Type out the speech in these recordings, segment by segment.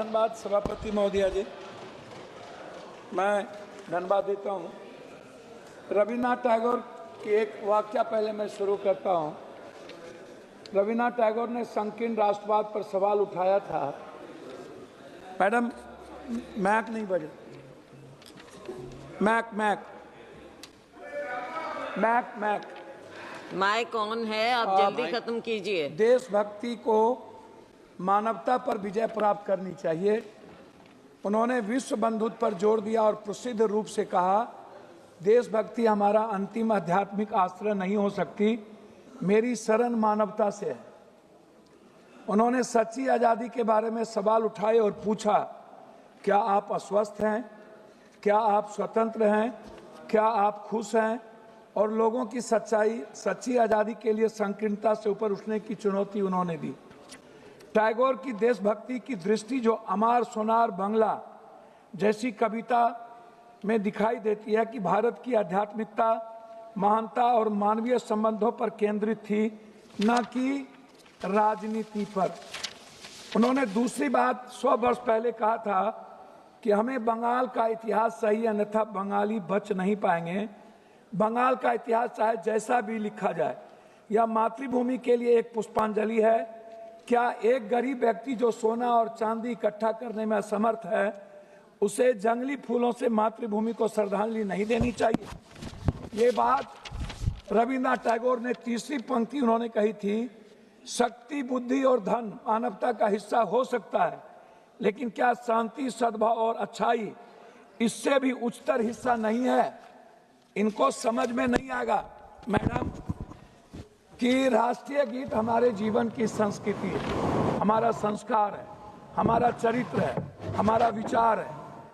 धन्यवाद सभापति महोदया जी। मैं धन्यवाद देता हूँ। रविन्द्रनाथ टैगोर की एक वाक्य पहले मैं शुरू करता हूँ। रविन्द्रनाथ टैगोर ने संकीर्ण राष्ट्रवाद पर सवाल उठाया था। मैडम मैक नहीं बजे, mic mic mic mic mic on है, आप जल्दी खत्म कीजिए। देशभक्ति को मानवता पर विजय प्राप्त करनी चाहिए। उन्होंने विश्व बंधुत्व पर जोर दिया और प्रसिद्ध रूप से कहा, देशभक्ति हमारा अंतिम आध्यात्मिक आश्रय नहीं हो सकती, मेरी शरण मानवता से है। उन्होंने सच्ची आज़ादी के बारे में सवाल उठाए और पूछा, क्या आप अस्वस्थ हैं, क्या आप स्वतंत्र हैं, क्या आप खुश हैं? और लोगों की सच्ची आज़ादी के लिए संकीर्णता से ऊपर उठने की चुनौती उन्होंने दी। टैगोर की देशभक्ति की दृष्टि जो अमार सोनार बंगला जैसी कविता में दिखाई देती है कि भारत की आध्यात्मिकता, महानता और मानवीय संबंधों पर केंद्रित थी, न कि राजनीति पर। उन्होंने दूसरी बात 100 वर्ष पहले कहा था कि हमें बंगाल का इतिहास सही, अन्यथा बंगाली बच नहीं पाएंगे। बंगाल का इतिहास चाहे जैसा भी लिखा जाए, यह मातृभूमि के लिए एक पुष्पांजलि है। क्या एक गरीब व्यक्ति जो सोना और चांदी इकट्ठा करने में असमर्थ है, उसे जंगली फूलों से मातृभूमि को श्रद्धांजलि नहीं देनी चाहिए? ये बात रविन्द्रनाथ टैगोर ने तीसरी पंक्ति उन्होंने कही थी, शक्ति, बुद्धि और धन मानवता का हिस्सा हो सकता है, लेकिन क्या शांति, सद्भाव और अच्छाई इससे भी उच्चतर हिस्सा नहीं है? इनको समझ में नहीं आएगा मैडम कि राष्ट्रीय गीत हमारे जीवन की संस्कृति है, हमारा संस्कार है, हमारा चरित्र है, हमारा विचार है,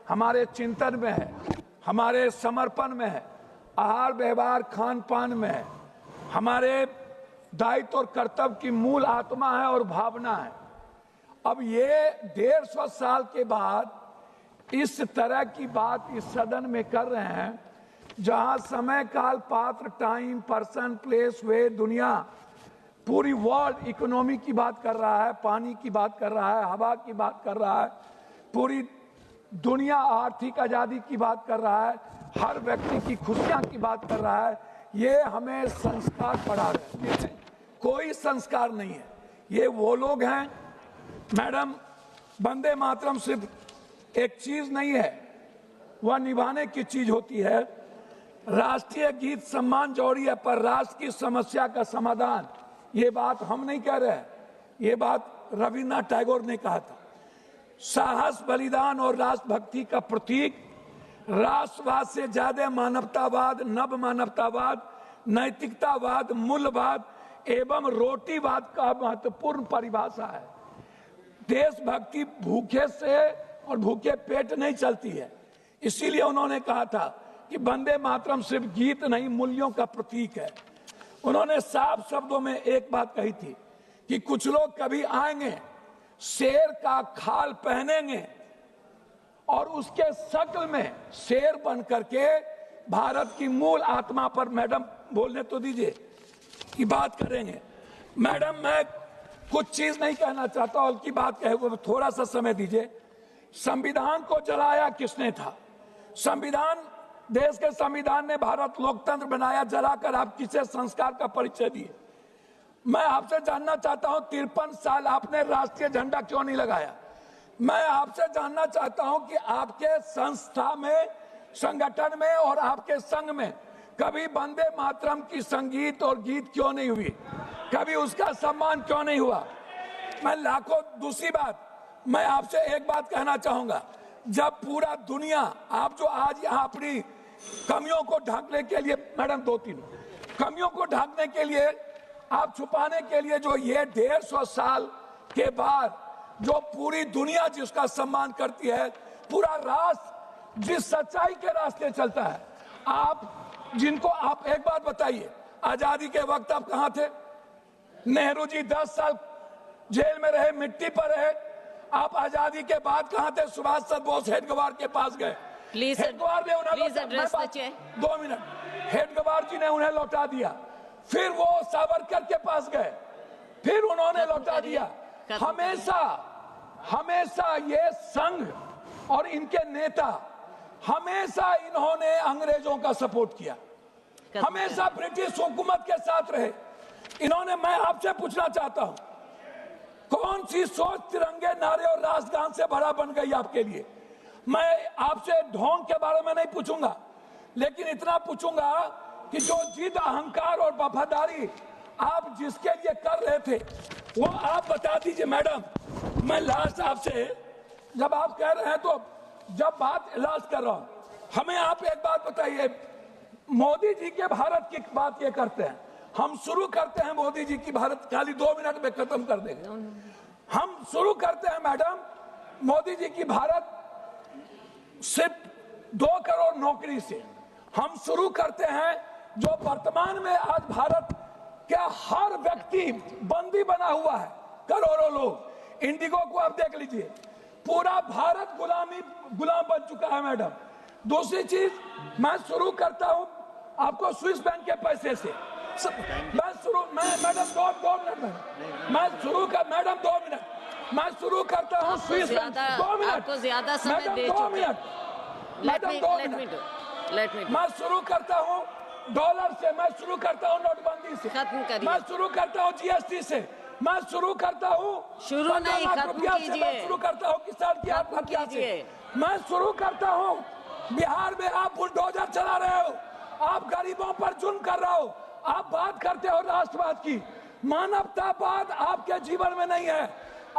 हमारे चिंतन में है, हमारे समर्पण में है, आहार व्यवहार खान पान में है, हमारे दायित्व और कर्तव्य की मूल आत्मा है और भावना है। अब ये 150 साल के बाद इस तरह की बात इस सदन में कर रहे हैं, जहां समय, काल, पात्र, टाइम, पर्सन, प्लेस, वे, दुनिया, पूरी वर्ल्ड इकोनॉमी की बात कर रहा है, पानी की बात कर रहा है, हवा की बात कर रहा है, पूरी दुनिया आर्थिक आज़ादी की बात कर रहा है, हर व्यक्ति की खुशियां की बात कर रहा है। ये हमें संस्कार पढ़ा रहे हैं, कोई संस्कार नहीं है। ये वो लोग हैं मैडम, वंदे मातरम सिर्फ एक चीज नहीं है, वह निभाने की चीज होती है। राष्ट्रीय गीत सम्मान जरूरी है, पर राष्ट्र की समस्या का समाधान, ये बात हम नहीं कह रहे हैं, ये बात रविन्द्रनाथ टैगोर ने कहा था। साहस, बलिदान और राष्ट्रभक्ति का प्रतीक, राष्ट्रवाद से ज्यादा मानवतावाद, नव मानवतावाद, नैतिकतावाद, मूल्यवाद एवं रोटीवाद का महत्वपूर्ण परिभाषा है। देशभक्ति भूखे से और भूखे पेट नहीं चलती है। इसीलिए उन्होंने कहा था कि वंदे मातरम सिर्फ गीत नहीं, मूल्यों का प्रतीक है। उन्होंने साफ शब्दों में एक बात कही थी कि कुछ लोग कभी आएंगे, शेर का खाल पहनेंगे और उसके शक्ल में शेर बन करके भारत की मूल आत्मा पर, मैडम बोलने तो दीजिए, की बात करेंगे। मैडम मैं कुछ चीज नहीं कहना चाहता, और की बात कहे वो थोड़ा सा समय दीजिए। संविधान को जलाया किसने था? संविधान, देश के संविधान ने भारत लोकतंत्र बनाया, जलाकर आप किसे संस्कार का परिचय दिए? मैं आपसे जानना चाहता हूं, 53 साल आपने राष्ट्रीय झंडा क्यों नहीं लगाया? मैं आपसे जानना चाहता हूं कि आपके संस्था में, संगठन में और आपके संघ में कभी वंदे मातरम की संगीत और गीत क्यों नहीं हुई? कभी उसका सम्मान क्यों नहीं हुआ? मैं लाखों, दूसरी बात मैं आपसे एक बात कहना चाहूंगा, जब पूरा दुनिया, आप जो आज यहाँ अपनी कमियों को ढकने के लिए, मैडम 2-3 कमियों को ढकने के लिए, आप छुपाने के लिए, जो ये 150 साल के बाद जो पूरी दुनिया जिसका सम्मान करती है, पूरा राष्ट्र जिस सच्चाई के रास्ते चलता है, आप जिनको, आप एक बात बताइए, आजादी के वक्त आप कहां थे? नेहरू जी 10 साल जेल में रहे, मिट्टी पर रहे। आप आजादी के बाद कहां थे? सुभाष चंद्र बोस हेडगवार के पास गए, हेडगवार ने उन्हें 2 मिनट, हेडगवार जी ने उन्हें लौटा दिया, फिर वो सावरकर के पास गए, फिर उन्होंने लौटा दिया। हमेशा हमेशा ये संघ और इनके नेता हमेशा इन्होंने अंग्रेजों का सपोर्ट किया, हमेशा ब्रिटिश हुकूमत के साथ रहे इन्होंने। मैं आपसे पूछना चाहता हूं, कौन सी सोच तिरंगे नारे और राष्ट्रगान से भरा बन गई आपके लिए? मैं आपसे ढोंग के बारे में नहीं पूछूंगा, लेकिन इतना पूछूंगा कि जो जिद, अहंकार और वफादारी आप जिसके लिए कर रहे थे वो आप बता दीजिए। मैडम, मैं लास्ट आपसे, जब आप कह रहे हैं तो जब बात इलाज कर रहा हूं, हमें आप एक बात बताइए। मोदी जी के भारत की बात ये करते हैं, हम शुरू करते हैं मोदी जी की भारत, खाली 2 मिनट में खत्म कर देंगे। हम शुरू करते हैं मैडम मोदी जी की भारत सिर्फ 2 करोड़ नौकरी से। हम शुरू करते हैं जो वर्तमान में आज भारत का हर व्यक्ति बंदी बना हुआ है, करोड़ों लोग। इंडिगो को आप देख लीजिए, पूरा भारत गुलाम बन चुका है मैडम। दूसरी चीज, मैं शुरू करता हूं आपको स्विस बैंक के पैसे से। मैडम 2 मिनट में मैं शुरू कर, मैडम 2 मिनट मैं शुरू करता हूं स्विस बैंक। 2 मिनट, आपको ज्यादा समय दे चुके। 2 मिनट मैडम, 2 मिनट मैं शुरू करता हूं डॉलर से, मैं शुरू करता हूं नोटबंदी से, खत्म करिए। मैं शुरू करता हूं जीएसटी से, मैं शुरू करता हूं शुरू नहीं, खत्म कीजिए। मैं शुरू करता हूं किसान की आत्महत्या से, मैं शुरू करता हूं बिहार में आप बुलडोजर चला रहे हो, आप गरीबों पर जुल्म कर रहे हो, आप बात करते हो राष्ट्रवाद की, मानवतावाद आपके जीवन में नहीं है।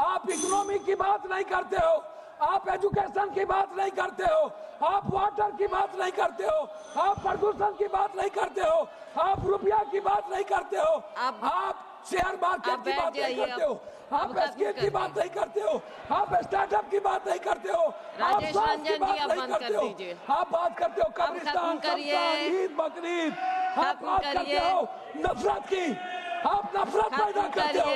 आप इकोनॉमी की बात नहीं करते हो, आप एजुकेशन की बात नहीं करते हो, आप वाटर की बात नहीं करते हो, आप प्रदूषण की बात नहीं करते हो, आप रुपया की बात नहीं करते हो, आप शेयर मार्केट की बात नहीं करते हो, आप एसके की बात नहीं करते हो, आप स्टार्टअप की बात नहीं करते हो, आप स्वास्थ्य की बात नहीं करते हो, आप बात करते हो कब्रिस्तान, ईद, बकरीद, आप बात करते हो नफरत की, आप नफरत पैदा करते हो।